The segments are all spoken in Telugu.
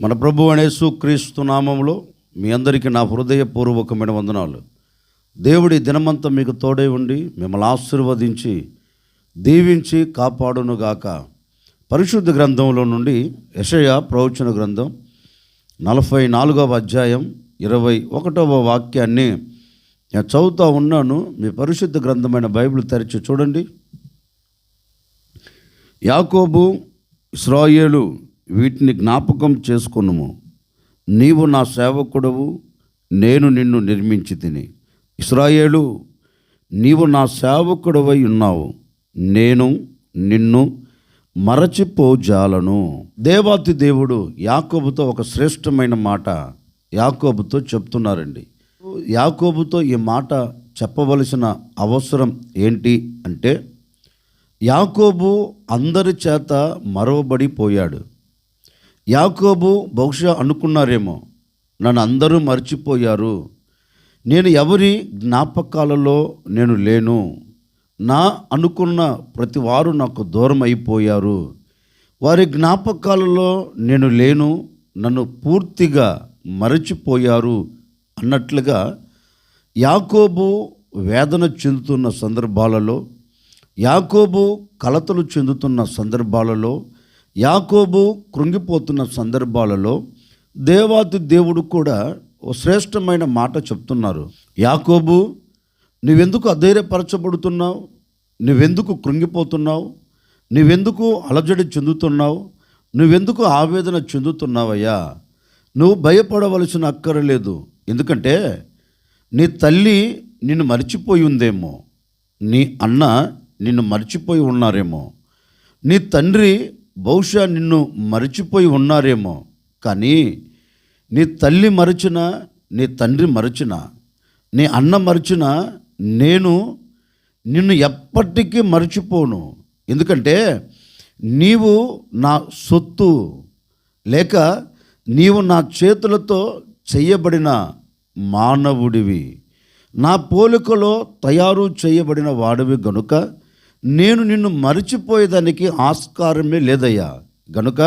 మన ప్రభు అనే యేసుక్రీస్తు నామములో మీ అందరికీ నా హృదయపూర్వకమైన వందనాలు. దేవుడి దినమంతా మీకు తోడై ఉండి మిమ్మల్ని ఆశీర్వదించి దీవించి కాపాడునుగాక. పరిశుద్ధ గ్రంథంలో నుండి యెషయా ప్రవచన గ్రంథం 44వ అధ్యాయం 21వ వాక్యాన్ని నేను చదువుతూ ఉన్నాను. మీ పరిశుద్ధ గ్రంథమైన బైబిల్ తెరిచి చూడండి. యాకోబు, ఇశ్రాయేలు, వీటిని జ్ఞాపకం చేసుకొనుము. నీవు నా సేవకుడవు, నేను నిన్ను నిర్మించి తిని. ఇశ్రాయేలు, నీవు నా సేవకుడవై ఉన్నావు, నేను నిన్ను మరచిపోజాలను. దేవాతి దేవుడు యాకోబుతో ఒక శ్రేష్టమైన మాట యాకోబుతో చెప్తున్నారండి. యాకోబుతో ఈ మాట చెప్పవలసిన అవసరం ఏంటి అంటే, యాకోబు అందరి చేత మరవబడిపోయాడు. యాకోబు బహుశా అనుకున్నారేమో, నన్ను అందరూ మర్చిపోయారు, నేను ఎవరి జ్ఞాపకాలలో నేను లేను, నా అనుకున్న ప్రతి వారు నాకు దూరం అయిపోయారు, వారి జ్ఞాపకాలలో నేను లేను, నన్ను పూర్తిగా మరచిపోయారు అన్నట్లుగా యాకోబు వేదన చెందుతున్న సందర్భాలలో, యాకోబు కలతలు చెందుతున్న సందర్భాలలో, యాకోబు కృంగిపోతున్న సందర్భాలలో దేవాతి దేవుడు కూడా ఓ శ్రేష్టమైన మాట చెప్తున్నారు. యాకోబు, నువ్వెందుకు అధైర్యపరచబడుతున్నావు? నువ్వెందుకు కృంగిపోతున్నావు? నువ్వెందుకు అలజడి చెందుతున్నావు? నువ్వెందుకు ఆవేదన చెందుతున్నావయ్యా? నువ్వు భయపడవలసిన అక్కరలేదు. ఎందుకంటే నీ తల్లి నిన్ను మర్చిపోయి ఉందేమో, నీ అన్న నిన్ను మర్చిపోయి ఉన్నారేమో, నీ తండ్రి బహుశా నిన్ను మరచిపోయి ఉన్నారేమో. కానీ నీ తల్లి మరచిన, నీ తండ్రి మరచిన, నీ అన్న మరచిన, నేను నిన్ను ఎప్పటికీ మరచిపోను. ఎందుకంటే నీవు నా సొత్తు, లేక నీవు నా చేతులతో చేయబడిన మానవుడివి, నా పోలికలో తయారు చేయబడిన వాడివి గనుక నేను నిన్ను మరిచిపోయేదానికి ఆస్కారమే లేదయ్యా. గనుక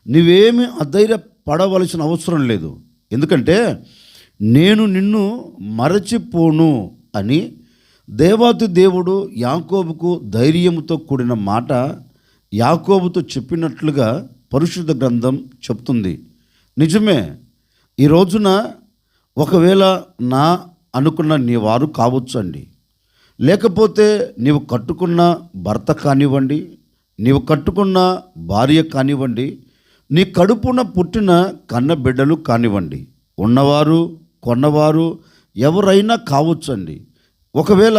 నువ్వేమి అధైర్యపడవలసిన అవసరం లేదు. ఎందుకంటే నేను నిన్ను మరచిపోను అని దేవాతి దేవుడు యాకోబుకు ధైర్యంతో కూడిన మాట యాకోబుతో చెప్పినట్లుగా పరిశుద్ధ గ్రంథం చెప్తుంది. నిజమే, ఈ రోజున ఒకవేళ నా అనుకున్న నీ వారు కావచ్చండి, లేకపోతే నీవు కట్టుకున్న భర్త కానివ్వండి, నీవు కట్టుకున్న భార్య కానివ్వండి, నీ కడుపున పుట్టిన కన్న బిడ్డలు కానివ్వండి, ఉన్నవారు కొన్నవారు ఎవరైనా కావచ్చండి. ఒకవేళ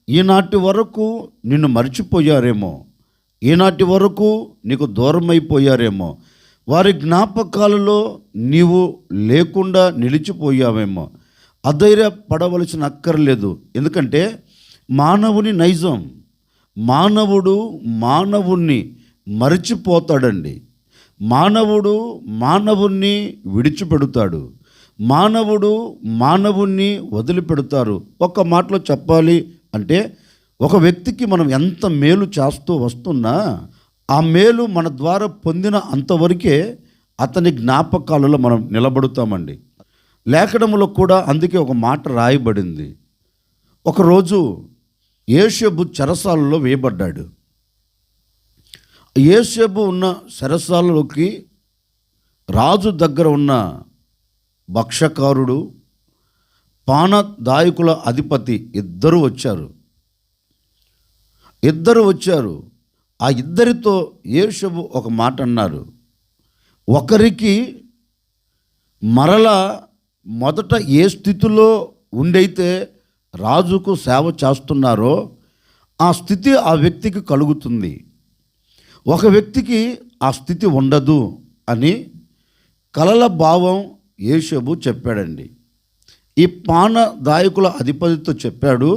ఈనాటి వరకు నిన్ను మర్చిపోయారేమో, ఈనాటి వరకు నీకు దూరం అయిపోయారేమో, వారి జ్ఞాపకాలలో నీవు లేకుండా నిలిచిపోయావేమో. అధైర్యపడవలసిన అక్కర్లేదు. ఎందుకంటే మానవుని నైజం, మానవుడు మానవుణ్ణి మరిచిపోతాడండి. మానవుడు మానవుణ్ణి విడిచిపెడతాడు, మానవుడు మానవుణ్ణి వదిలిపెడతారు. ఒక్క మాటలో చెప్పాలి అంటే, ఒక వ్యక్తికి మనం ఎంత మేలు చేస్తూ వస్తున్నా ఆ మేలు మన ద్వారా పొందిన అంతవరకే అతని జ్ఞాపకాలలో మనం నిలబడుతామండి. లేఖనములో కూడా అందుకే ఒక మాట రాయబడింది. ఒకరోజు యోసేపు చెరసాలలో వేయబడ్డాడు. యోసేపు ఉన్న చెరసాలలోకి రాజు దగ్గర ఉన్న భక్షకారుడు, పానదాయకుల అధిపతి ఇద్దరు వచ్చారు. ఆ ఇద్దరితో యోసేపు ఒక మాట అన్నారు. ఒకరికి మరలా మొదట ఏ స్థితిలో ఉండైతే రాజుకు సేవ చేస్తున్నారో ఆ స్థితి ఆ వ్యక్తికి కలుగుతుంది, ఒక వ్యక్తికి ఆ స్థితి ఉండదు అని కలల భావం యోసేపు చెప్పాడండి. ఈ పానదాయకుల అధిపతితో చెప్పాడు,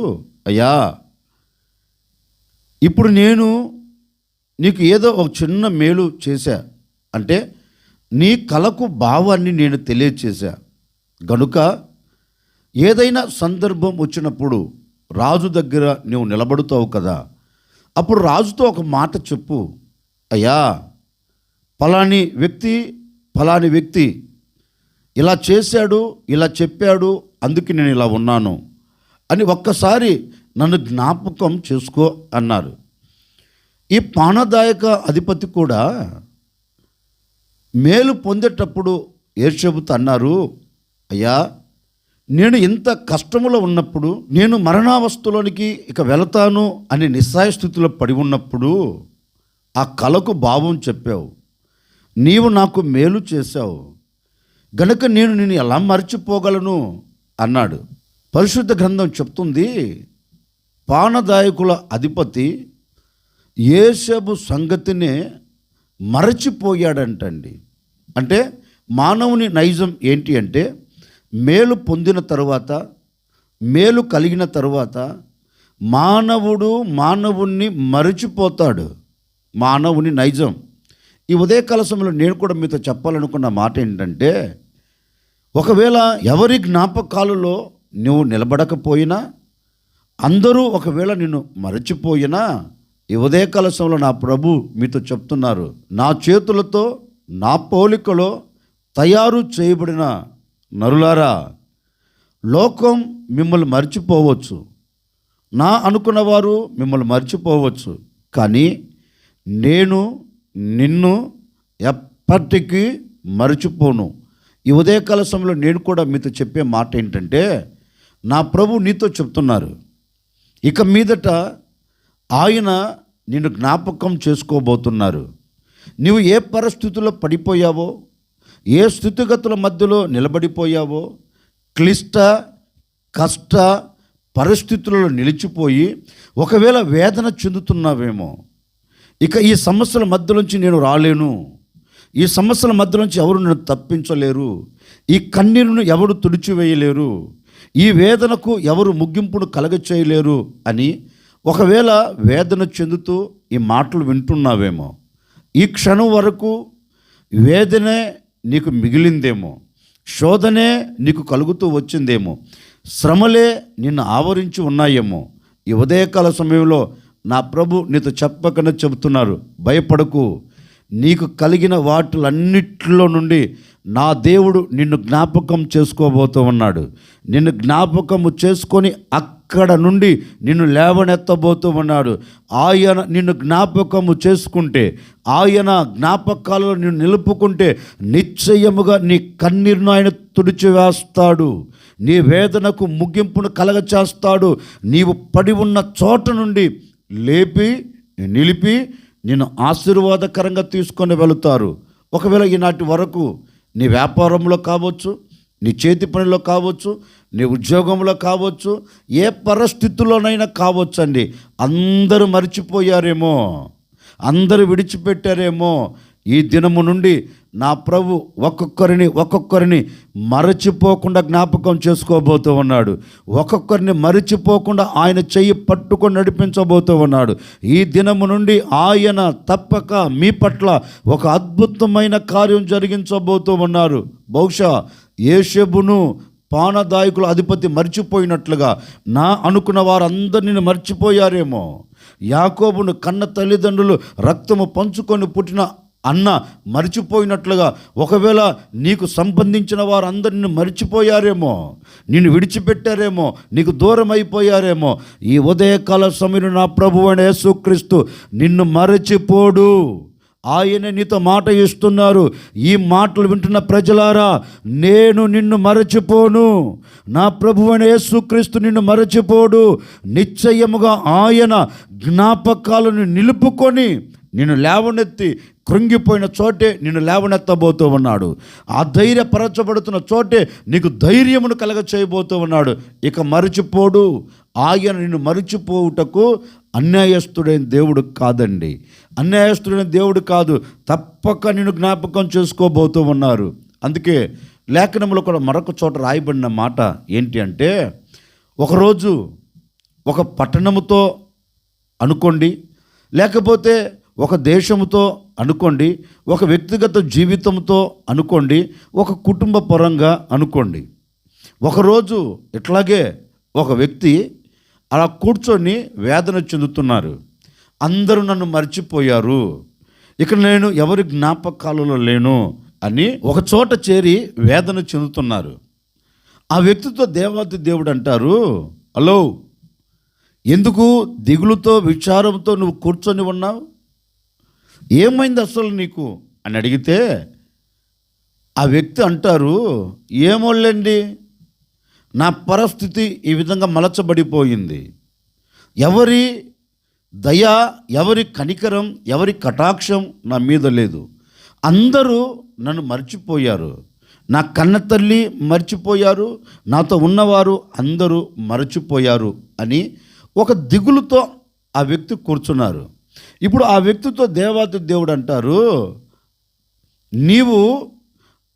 అయ్యా, ఇప్పుడు నేను నీకు ఏదో ఒక చిన్న మేలు చేశా, అంటే నీ కలకు భావాన్ని నేను తెలియచేశా గనుక ఏదైనా సందర్భం వచ్చినప్పుడు రాజు దగ్గర నువ్వు నిలబడుతావు కదా, అప్పుడు రాజుతో ఒక మాట చెప్పు, అయ్యా, పలాని వ్యక్తి ఫలాని వ్యక్తి ఇలా చేశాడు, ఇలా చెప్పాడు, అందుకే నేను ఇలా ఉన్నాను అని ఒక్కసారి నన్ను జ్ఞాపకం చేసుకో అన్నారు. ఈ పానదాయక అధిపతి కూడా మేలు పొందేటప్పుడు యేషబుతో అన్నారు, అయ్యా నేను ఇంత కష్టములో ఉన్నప్పుడు, నేను మరణావస్థలోనికి ఇక వెళతాను అని నిస్సహాయ స్థితిలో పడి ఉన్నప్పుడు ఆ కలకు భావం చెప్పావు, నీవు నాకు మేలు చేశావు గనుక నేను నిన్ను ఎలా మర్చిపోగలను అన్నాడు. పరిశుద్ధ గ్రంథం చెప్తుంది, పానదాయకుల అధిపతి యేషబు సంగతినే మరచిపోయాడంటండి. అంటే మానవుని నైజం ఏంటి అంటే, మేలు పొందిన తరువాత, మేలు కలిగిన తరువాత మానవుణ్ణి మరచిపోతాడు. మానవుని నైజం. ఈ ఉదయకాల సమయంలో నేను కూడా మీతో చెప్పాలనుకున్న మాట ఏంటంటే, ఒకవేళ ఎవరి జ్ఞాపకాలలో నువ్వు నిలబడకపోయినా, అందరూ ఒకవేళ నిన్ను మరచిపోయినా, ఈ ఉదయకాల సమయంలో నా ప్రభు మీతో చెప్తున్నారు, నా చేతులతో నా పోలికలో తయారు చేయబడిన నరులారా, లోకం మిమ్మల్ని మర్చిపోవచ్చు, నా అనుకున్నవారు మిమ్మల్ని మర్చిపోవచ్చు, కానీ నేను నిన్ను ఎప్పటికీ మర్చిపోను. ఈ ఉదయకాల సమయంలో నేను కూడా మీతో చెప్పే మాట ఏంటంటే, నా ప్రభు నీతో చెప్తున్నారు, ఇక మీదట ఆయన నిన్ను జ్ఞాపకం చేసుకోబోతున్నారు. నీవు ఏ పరిస్థితుల్లో పడిపోయావో, ఏ స్థితిగతుల మధ్యలో నిలబడిపోయావో, క్లిష్ట కష్ట పరిస్థితులలో నిలిచిపోయి ఒకవేళ వేదన చెందుతున్నావేమో, ఇక ఈ సమస్యల మధ్యలోంచి నేను రాలేను, ఈ సమస్యల మధ్యలోంచి ఎవరు నన్ను తప్పించలేరు, ఈ కన్నీరును ఎవరు తుడిచివేయలేరు, ఈ వేదనకు ఎవరు ముగింపును కలగచేయలేరు అని ఒకవేళ వేదన చెందుతూ ఈ మాటలు వింటున్నావేమో, ఈ క్షణం వరకు వేదనే నీకు మిగిలిందేమో, శోధనే నీకు కలుగుతూ వచ్చిందేమో, శ్రమలే నిన్ను ఆవరించి ఉన్నాయేమో, ఈ ఉదయకాల సమయంలో నా ప్రభు నీతో చెప్పకనే చెబుతున్నారు, భయపడకు, నీకు కలిగిన వాటిలన్నిటిలో నుండి నా దేవుడు నిన్ను జ్ఞాపకం చేసుకోబోతూ ఉన్నాడు. నిన్ను జ్ఞాపకము చేసుకొని అక్కడ నుండి నిన్ను లేవనెత్తబోతూ ఉన్నాడు. ఆయన నిన్ను జ్ఞాపకము చేసుకుంటే, ఆయన జ్ఞాపకాలలో నిన్ను నిలుపుకుంటే నిశ్చయముగా నీ కన్నీరును ఆయన తుడిచివేస్తాడు, నీ వేదనకు ముగింపును కలగచేస్తాడు. నీవు పడి ఉన్న చోట నుండి లేపి నిలిపి నిన్ను ఆశీర్వాదకరంగా తీసుకొని వెళుతారు. ఒకవేళ ఈనాటి వరకు నీ వ్యాపారంలో కావచ్చు, నీ చేతి పనిలో కావచ్చు, నీ ఉద్యోగంలో కావచ్చు, ఏ పరిస్థితుల్లోనైనా కావచ్చండి, అందరూ మర్చిపోయారేమో, అందరూ విడిచిపెట్టారేమో, ఈ దినము నుండి నా ప్రభు ఒక్కొక్కరిని మరచిపోకుండా జ్ఞాపకం చేసుకోబోతూ ఉన్నాడు. ఒక్కొక్కరిని మరచిపోకుండా ఆయన చెయ్యి పట్టుకొని నడిపించబోతూ ఉన్నాడు. ఈ దినము నుండి ఆయన తప్పక మీ పట్ల ఒక అద్భుతమైన కార్యం జరిగించబోతూ ఉన్నారు. బహుశా యేషబును పానదాయకుల అధిపతి మర్చిపోయినట్లుగా నా అనుకున్న వారందరిని మర్చిపోయారేమో, యాకోబును కన్న తల్లిదండ్రులు రక్తము పంచుకొని పుట్టిన అన్న మర్చిపోయినట్లుగా ఒకవేళ నీకు సంబంధించిన వారందరిని మర్చిపోయారేమో, నిన్ను విడిచిపెట్టారేమో, నీకు దూరం అయిపోయారేమో. ఈ ఉదయకాల సమయంలో నా ప్రభువైన యేసుక్రీస్తు నిన్ను మరచిపోడు. ఆయన నీతో మాట ఇస్తున్నారు. ఈ మాటలు వింటున్న ప్రజలారా, నేను నిన్ను మరచిపోను. నా ప్రభువైన యేసుక్రీస్తు నిన్ను మరచిపోడు. నిశ్చయముగా ఆయన జ్ఞాపకాలను నిలుపుకొని నిన్ను లేవనెత్తి, కృంగిపోయిన చోటే నిన్ను లేవనెత్తబోతూ ఉన్నాడు. ఆ ధైర్యపరచబడుతున్న చోటే నీకు ధైర్యమును కలగ చేయబోతూ ఉన్నాడు. ఇక మరచిపోడు. ఆయన నిన్ను మరచిపోవుటకు అన్యాయస్తుడైన దేవుడు కాదండి, అన్యాయస్తుడైన దేవుడు కాదు. తప్పక నిన్ను జ్ఞాపకం చేసుకోబోతూ ఉన్నారు. అందుకే లేఖనంలో కూడా మరొక చోట రాయబడిన మాట ఏంటి అంటే, ఒకరోజు ఒక పట్టణముతో అనుకోండి, లేకపోతే ఒక దేశంతో అనుకోండి, ఒక వ్యక్తిగత జీవితంతో అనుకోండి, ఒక కుటుంబ పరంగా అనుకోండి. ఒకరోజు ఇట్లాగే ఒక వ్యక్తి అలా కూర్చొని వేదన చెందుతున్నారు. అందరూ నన్ను మర్చిపోయారు, ఇక నేను ఎవరి జ్ఞాపకాలలో లేను, అని ఒక చోట చేరి వేదన చెందుతున్నారు. ఆ వ్యక్తితో దేవాది దేవుడు అంటారు, హలో, ఎందుకు దిగులుతో విచారంతో నువ్వు కూర్చొని ఉన్నావు? ఏమైంది అసలు నీకు అని అడిగితే ఆ వ్యక్తి అంటారు, ఏమోళ్ళండి, నా పరిస్థితి ఈ విధంగా మలచబడిపోయింది. ఎవరి దయ, ఎవరి కనికరం, ఎవరి కటాక్షం నా మీద లేదు. అందరూ నన్ను మర్చిపోయారు. నా కన్న తల్లి మర్చిపోయారు, నాతో ఉన్నవారు అందరూ మర్చిపోయారు అని ఒక దిగులుతో ఆ వ్యక్తి కూర్చున్నారు. ఇప్పుడు ఆ వ్యక్తితో దేవాది దేవుడు అంటారు, నీవు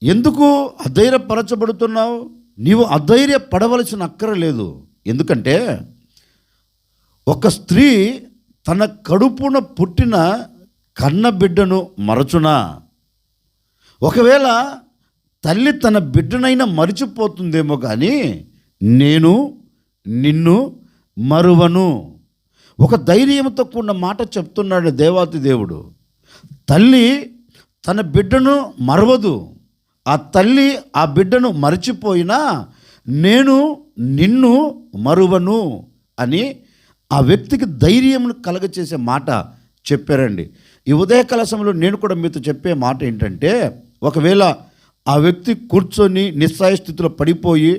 ఎందుకు అధైర్యపరచబడుతున్నావు? నీవు అధైర్యపడవలసిన అక్కరలేదు. ఎందుకంటే ఒక స్త్రీ తన కడుపున పుట్టిన కన్న బిడ్డను మరచునా? ఒకవేళ తల్లి తన బిడ్డనైనా మరిచిపోతుందేమో కానీ నేను నిన్ను మరువను. ఒక ధైర్యంతో కూడిన మాట చెప్తున్నాడు దేవాతి దేవుడు. తల్లి తన బిడ్డను మరవదు. ఆ తల్లి ఆ బిడ్డను మరచిపోయినా నేను నిన్ను మరువను అని ఆ వ్యక్తికి ధైర్యమును కలగచేసే మాట చెప్పారండి. ఈ ఉదయకాల సమయంలో నేను కూడా మీతో చెప్పే మాట ఏంటంటే, ఒకవేళ ఆ వ్యక్తి కూర్చొని నిస్సహాయ స్థితిలో పడిపోయి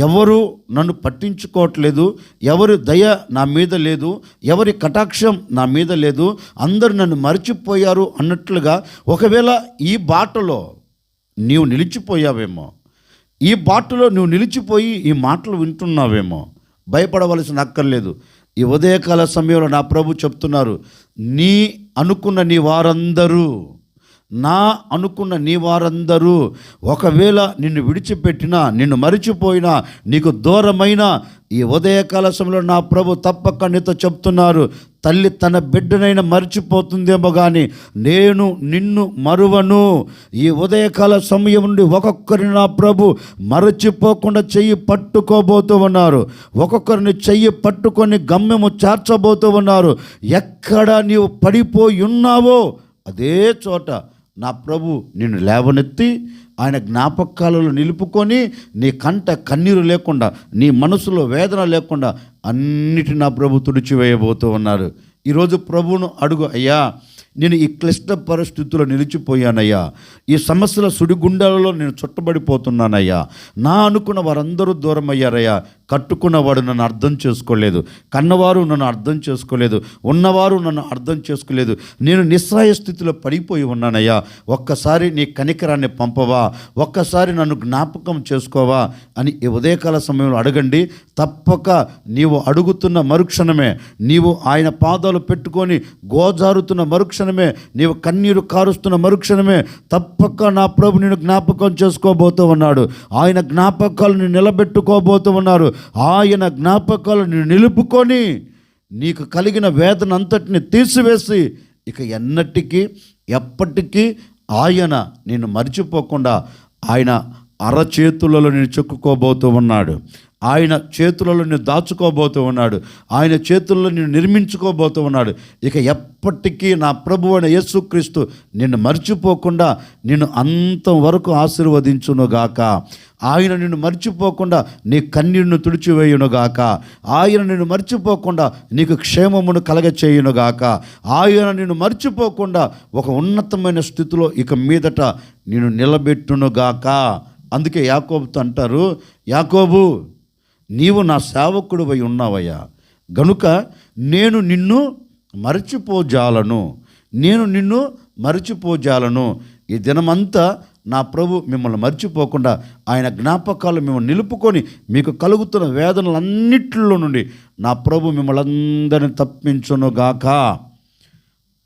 ఎవరు నన్ను పట్టించుకోవట్లేదు, ఎవరి దయ నా మీద లేదు, ఎవరి కటాక్షం నా మీద లేదు, అందరూ నన్ను మర్చిపోయారు అన్నట్లుగా ఒకవేళ ఈ బాటలో నీవు నిలిచిపోయావేమో, ఈ బాటలో నువ్వు నిలిచిపోయి ఈ మాటలు వింటున్నావేమో, భయపడవలసిన అక్కర్లేదు. ఈ ఉదయకాల సమయంలో నా ప్రభు చెప్తున్నారు, నీ అనుకున్న నీ వారందరూ, నా అనుకున్న నీ వారందరూ ఒకవేళ నిన్ను విడిచిపెట్టినా, నిన్ను మరిచిపోయినా, నీకు దూరమైన ఈ ఉదయకాల సమయంలో నా ప్రభు తప్పక నీతో చెప్తున్నారు, తల్లి తన బిడ్డనైనా మర్చిపోతుందేమో కానీ నేను నిన్ను మరువను. ఈ ఉదయకాల సమయం నుండి ఒక్కొక్కరిని నా ప్రభు మరచిపోకుండా చెయ్యి పట్టుకోబోతూ ఉన్నారు. ఒక్కొక్కరిని చెయ్యి పట్టుకొని గమ్యము చేర్చబోతూ ఉన్నారు. ఎక్కడ నీవు పడిపోయి ఉన్నావో అదే చోట నా ప్రభు నిన్ను లేవనెత్తి ఆయన జ్ఞాపకాలలో నిలుపుకొని నీ కంట కన్నీరు లేకుండా, నీ మనసులో వేదన లేకుండా అన్నిటిని నా ప్రభు తుడిచివేయబోతూ ఉన్నారు. ఈరోజు ప్రభువును అడుగు, అయ్యా నేను ఈ క్లిష్ట పరిస్థితుల్లో నిలిచిపోయానయ్యా, ఈ సమస్యల సుడిగుండాలలో నేను చుట్టబడిపోతున్నానయ్యా, నా అనుకున్న వారందరూ దూరం అయ్యారయ్యా, కట్టుకున్నవాడు నన్ను అర్థం చేసుకోలేదు, కన్నవారు నన్ను అర్థం చేసుకోలేదు, ఉన్నవారు నన్ను అర్థం చేసుకోలేదు, నేను నిస్సహాయ స్థితిలో పడిపోయి ఉన్నానయ్యా, ఒక్కసారి నీ కనికరాన్ని పంపవా, ఒక్కసారి నన్ను జ్ఞాపకం చేసుకోవా అని ఈ ఉదయకాల సమయంలో అడగండి. తప్పక నీవు అడుగుతున్న మరుక్షణమే, నీవు ఆయన పాదాలు పెట్టుకొని గోజారుతున్న మరుక్షణమే, నీవు కన్నీరు కారుస్తున్న మరుక్షణమే తప్పక నా ప్రభు నిన్ను జ్ఞాపకం చేసుకోబోతూ ఉన్నాడు. ఆయన జ్ఞాపకాలను నిలబెట్టుకోబోతూ ఉన్నారు. ఆయన జ్ఞాపకాలను నిలుపుకొని నీకు కలిగిన వేదన అంతటిని తీసివేసి ఇక ఎన్నటికీ ఎప్పటికీ ఆయన నిన్ను మర్చిపోకుండా ఆయన అరచేతులలో నేను చెక్కుకోబోతూ ఉన్నాడు. ఆయన చేతులలో నేను దాచుకోబోతూ ఉన్నాడు. ఆయన చేతుల్లో నేను నిర్మించుకోబోతూ ఉన్నాడు. ఇక ఎప్పటికీ నా ప్రభువు అయిన యేసుక్రీస్తు నిన్ను మర్చిపోకుండా నిన్ను అంతం వరకు ఆశీర్వదించునుగాక. ఆయన నిన్ను మర్చిపోకుండా నీ కన్నీరును తుడిచివేయునుగాక. ఆయన నిన్ను మర్చిపోకుండా నీకు క్షేమమును కలగచేయునుగాక. ఆయన నిన్ను మర్చిపోకుండా ఒక ఉన్నతమైన స్థితిలో ఇక మీదట నిన్ను నిలబెట్టునుగాక. అందుకే యాకోబుతో అంటారు, యాకోబు నీవు నా సేవకుడివై ఉన్నావయ్యా, గనుక నేను నిన్ను మరచిపోజాలను, నేను నిన్ను మరచిపోజాలను. ఈ దినమంతా నా ప్రభు మిమ్మల్ని మర్చిపోకుండా ఆయన జ్ఞాపకాలు మిమ్మల్ని నిలుపుకొని మీకు కలుగుతున్న వేదనలన్నిటిలో నుండి నా ప్రభు మిమ్మల్ని అందరిని తప్పించునుగాక.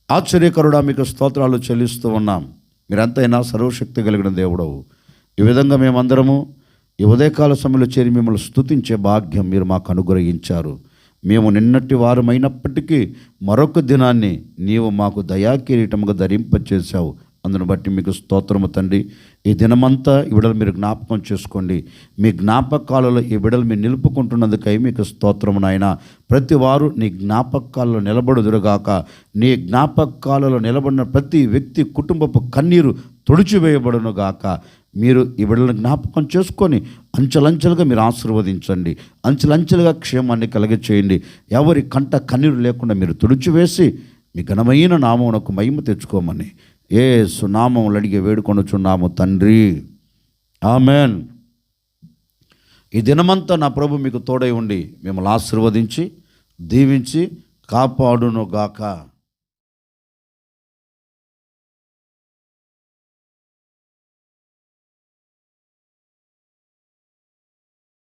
ఆశ్చర్యకరుడా మీకు స్తోత్రాలు చెల్లిస్తూ ఉన్నాం. మీరంతైనా సర్వశక్తి కలిగిన దేవుడవు. ఈ విధంగా మేమందరము ఈ ఉదయకాల సమయంలో చేరి మిమ్మల్ని స్తుతించే భాగ్యం మీరు మాకు అనుగ్రహించారు. మేము నిన్నటి వారమైనప్పటికీ మరొక దినాన్ని నీవు మాకు దయాకిరీటముగా ధరింపచేశావు. అందును బట్టి మీకు స్తోత్రము తండ్రి. ఈ దినమంతా ఈ బిడ్డలు మీరు జ్ఞాపకం చేసుకోండి. మీ జ్ఞాపకాలలో ఈ బిడ్డలు మీరు నిలుపుకుంటున్నందుకై మీకు స్తోత్రము నాయన. ప్రతి వారు నీ జ్ఞాపకాలలో నిలబడుదురుగాక. నీ జ్ఞాపకాలలో నిలబడిన ప్రతి వ్యక్తి కుటుంబపు కన్నీరు తుడిచివేయబడును గాక. మీరు ఈ బిడ్డలను జ్ఞాపకం చేసుకొని అంచెలంచెలుగా మీరు ఆశీర్వదించండి, అంచెలంచెలుగా క్షేమాన్ని కలగచేయండి. ఎవరి కంట కన్నీరు లేకుండా మీరు తుడిచివేసి మీ ఘనమైన నామమునకు మహిమ తెచ్చుకోమని యేసు నామములో అడిగి వేడుకొనుచున్నాము తండ్రి, ఆమెన్. ఈ దినమంతా నా ప్రభు మీకు తోడై ఉండి మిమ్మల్ని ఆశీర్వదించి దీవించి కాపాడును గాక.